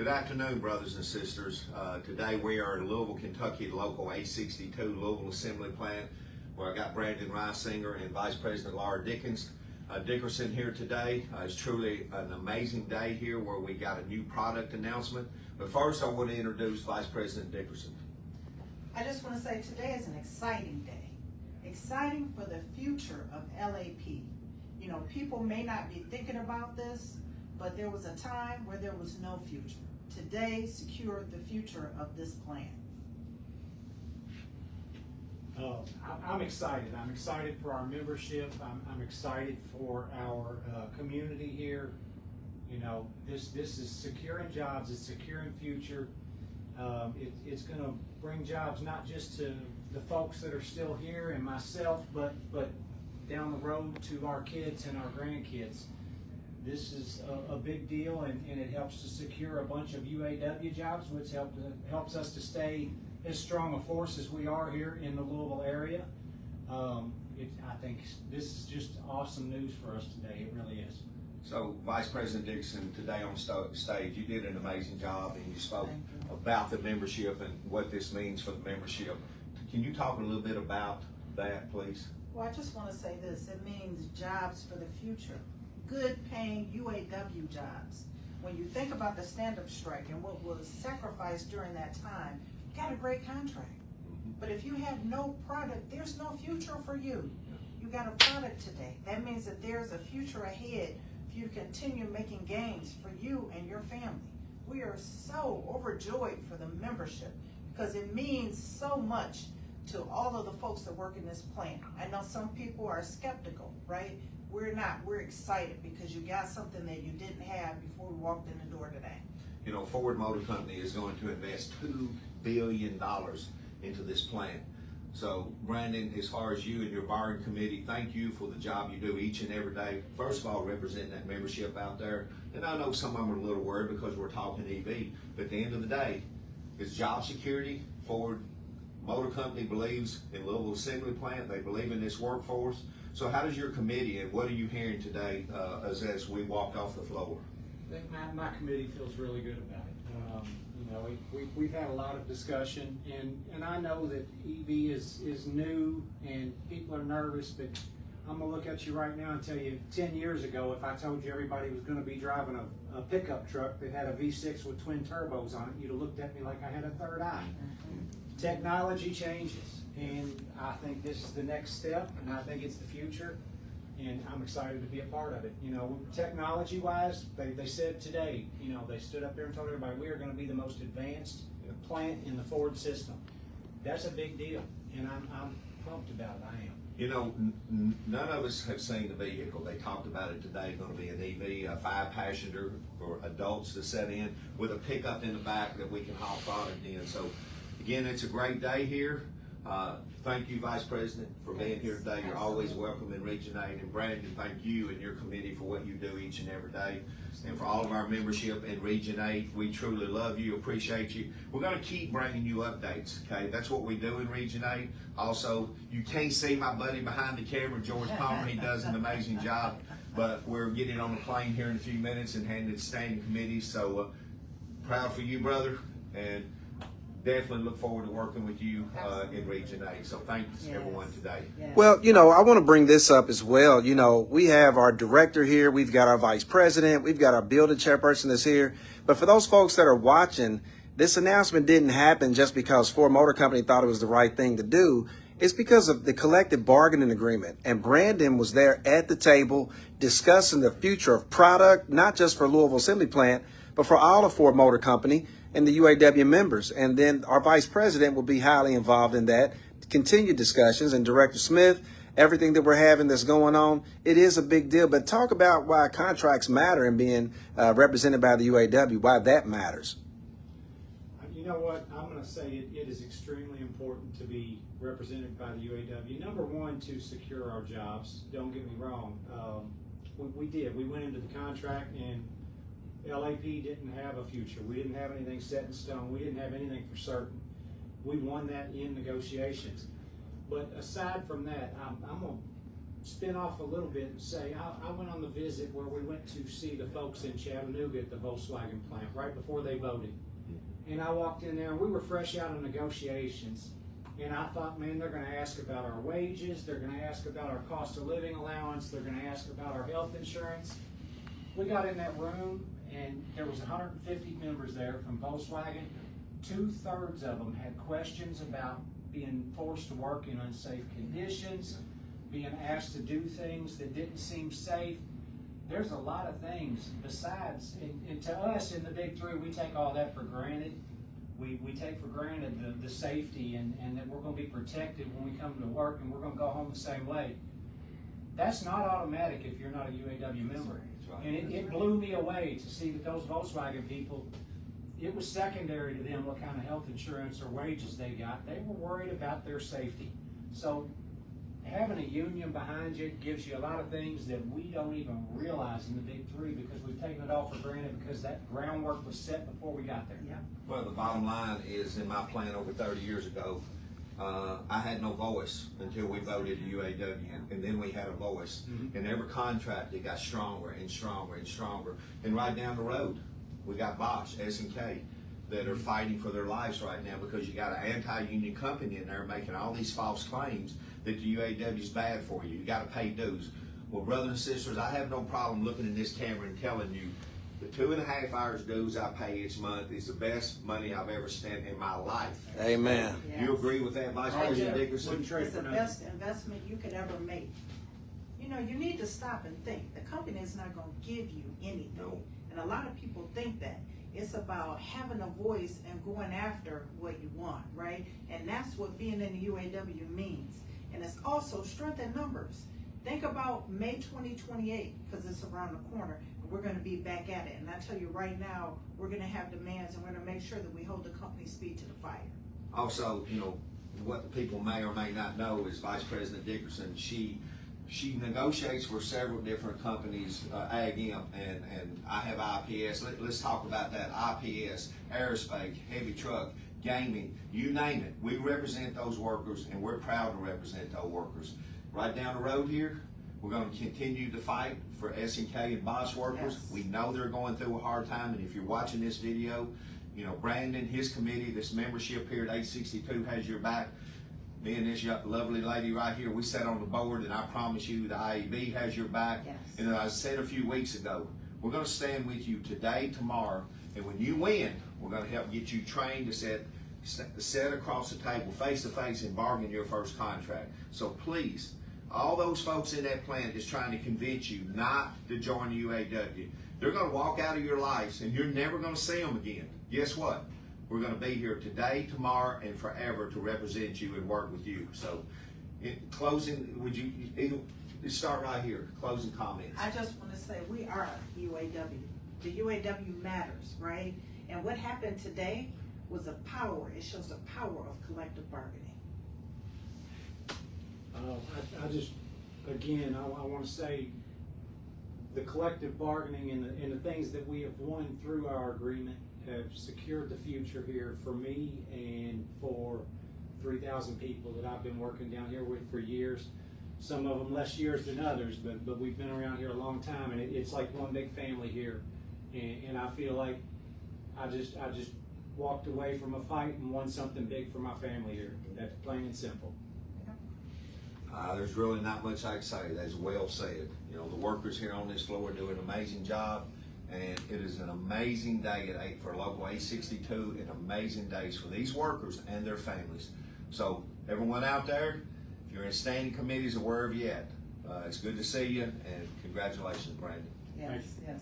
Good afternoon, brothers and sisters. Today we are in Louisville, Kentucky, the local 862 Louisville Assembly Plant, where I got Brandon Reisinger and Vice President Laura Dickerson here today. It's truly an amazing day here where we got a new product announcement. But first I want to introduce Vice President Dickerson. I just want to say today is an exciting day. Exciting for the future of LAP. You know, people may not be thinking about this, but there was a time where there was no future. Today secured the future of this plan. I'm excited. I'm excited for our membership. I'm excited for our community here. You know, this is securing jobs. It's securing future. It's going to bring jobs not just to the folks that are still here and myself, but down the road to our kids and our grandkids. This is a big deal, and it helps to secure a bunch of UAW jobs, which helps us to stay as strong a force as we are here in the Louisville area. I think this is just awesome news for us today. It really is. So, Vice President Dickerson, today on stage, you did an amazing job, and you spoke about the membership and what this means for the membership. Can you talk a little bit about that, please? Well, I just want to say this. It means jobs for the future. Good paying UAW jobs. When you think about the stand-up strike and what was sacrificed during that time, you got a great contract. But if you have no product, there's no future for you. You got a product today. That means that there's a future ahead for you to continue making gains for you and your family. We are so overjoyed for the membership because it means so much to all of the folks that work in this plant. I know some people are skeptical, right? We're not. We're excited because you got something that you didn't have before we walked in the door today. You know, Ford Motor Company is going to invest $2 billion into this plant. So, Brandon, as far as you and your bargaining committee, thank you for the job you do each and every day. First of all, representing that membership out there. And I know some of them are a little worried because we're talking EV. But at the end of the day, it's job security. Ford Motor Company believes in Louisville Assembly Plant. They believe in this workforce. So how does your committee, and what are you hearing today as we walk off the floor? I think my committee feels really good about it. You know, we've had a lot of discussion, and I know that EV is new and people are nervous, but I'm gonna look at you right now and tell you 10 years ago, if I told you everybody was gonna be driving a pickup truck that had a V6 with twin turbos on it, you'd have looked at me like I had a third eye. Technology changes, and I think this is the next step, and I think it's the future, and I'm excited to be a part of it. You know, technology-wise, they said today, you know, they stood up there and told everybody we are going to be the most advanced plant in the Ford system. That's a big deal, and I'm pumped about it. I am. You know, none of us have seen the vehicle. They talked about it today. Going to be an EV, a 5-passenger for adults to set in with a pickup in the back that we can haul product in. So, again, it's a great day here. Thank you, Vice President, for being here today. You're always welcome in Region 8. And Brandon, thank you and your committee for what you do each and every day. And for all of our membership in Region 8, we truly love you, appreciate you. We're going to keep bringing you updates, okay? That's what we do in Region 8. Also, you can't see my buddy behind the camera, George Palmer. He does an amazing job. But we're getting on the plane here in a few minutes and heading to the standing committee. So proud for you, brother. And definitely look forward to working with you in Region 8. So thanks everyone today. Well, you know, I want to bring this up as well. You know, we have our director here. We've got our vice president. We've got our building chairperson that's here. But for those folks that are watching, this announcement didn't happen just because Ford Motor Company thought it was the right thing to do. It's because of the collective bargaining agreement. And Brandon was there at the table discussing the future of product, not just for Louisville Assembly Plant, but for all of Ford Motor Company and the UAW members. And then our vice president will be highly involved in that, continue discussions. And Director Smith, everything that we're having that's going on, it is a big deal. But talk about why contracts matter and being represented by the UAW, why that matters. You know what? I'm going to say it is extremely important to be represented by the UAW. Number one, to secure our jobs. Don't get me wrong. We did. We went into the contract and LAP didn't have a future. We didn't have anything set in stone. We didn't have anything for certain. We won that in negotiations. But aside from that, I'm going to spin off a little bit and say, I went on the visit where we went to see the folks in Chattanooga at the Volkswagen plant right before they voted. And I walked in there and we were fresh out of negotiations. And I thought, man, they're gonna ask about our wages, they're gonna ask about our cost of living allowance, they're gonna ask about our health insurance. We got in that room and there was 150 members there from Volkswagen. 2/3 of them had questions about being forced to work in unsafe conditions, being asked to do things that didn't seem safe. There's a lot of things besides, and to us in the big three, we take all that for granted. We take for granted the safety and that we're gonna be protected when we come to work and we're gonna go home the same way. That's not automatic if you're not a UAW member. And it blew me away to see that those Volkswagen people, it was secondary to them what kind of health insurance or wages they got. They were worried about their safety. So having a union behind you gives you a lot of things that we don't even realize in the big three because we've taken it all for granted because that groundwork was set before we got there. Yeah. Well, the bottom line is, in my plan over 30 years ago, I had no voice until we voted the UAW, and then we had a voice. And every contract, it got stronger and stronger and stronger. And right down the road, we got Bosch, S&K, that are fighting for their lives right now because you got an anti-union company in there making all these false claims that the UAW is bad for you. You got to pay dues. Well, brothers and sisters, I have no problem looking in this camera and telling you the 2.5 hours dues I pay each month is the best money I've ever spent in my life. Amen. Yes. You agree with that, Vice President Dickerson? Wouldn't trade It's for the nothing. best investment you could ever make. You know, you need to stop and think. The company is not gonna give you anything. No. And a lot of people think that. It's about having a voice and going after what you want, right? And that's what being in the UAW means. And it's also strength in numbers. Think about May 2028, because it's around the corner, and we're gonna be back at it. And I tell you right now, we're gonna have demands, and we're gonna make sure that we hold the company's feet to the fire. Also, you know, what the people may or may not know is Vice President Dickerson, she negotiates for several different companies, Ag-Imp, and I have IPS. Let's talk about that. IPS, aerospace, heavy truck, gaming, you name it. We represent those workers, and we're proud to represent those workers. Right down the road here, we're going to continue to fight for S&K and Bosch workers. Yes. We know they're going through a hard time, and if you're watching this video, you know, Brandon, his committee, this membership here at 862 has your back. Me and this lovely lady right here, we sat on the board, and I promise you the IEB has your back. Yes. And as I said a few weeks ago, we're going to stand with you today, tomorrow, and when you win, we're going to help get you trained to sit across the table, face to face, and bargain your first contract. So please, all those folks in that plant is trying to convince you not to join the UAW. They're going to walk out of your lives, and you're never going to see them again. Guess what? We're going to be here today, tomorrow, and forever to represent you and work with you. So, in closing, would you start right here? Closing comments. I just want to say we are UAW. The UAW matters, right? And what happened today was a power. It shows the power of collective bargaining. I just, again, I want to say the collective bargaining and the things that we have won through our agreement have secured the future here for me and for 3,000 people that I've been working down here with for years. Some of them less years than others, but we've been around here a long time, and it's like one big family here. And I feel like I just walked away from a fight and won something big for my family here. That's plain and simple. There's really not much I can say. That's well said. You know, the workers here on this floor do an amazing job, and it is an amazing day for Local 862, and amazing days for these workers and their families. So everyone out there, if you're in standing committees or wherever you're at, it's good to see you, and congratulations, Brandon. Yes, yes.